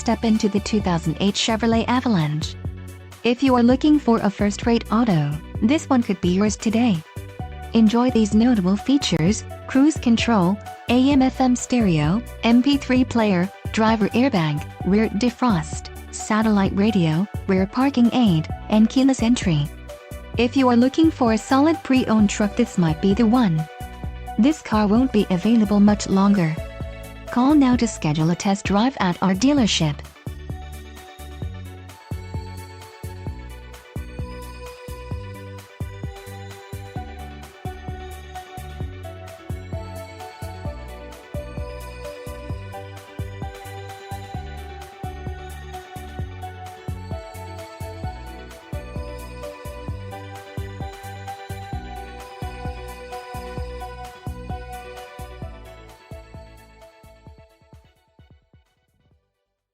step into the 2008 Chevrolet Avalanche. If you are looking for a first-rate auto, this one could be yours today. Enjoy these notable features: cruise control, AM/FM stereo, MP3 player, driver airbag, rear defrost, satellite radio, rear parking aid, and keyless entry. If you are looking for a solid pre-owned truck, this might be the one. This car won't be available much longer. Call now to schedule a test drive at our dealership.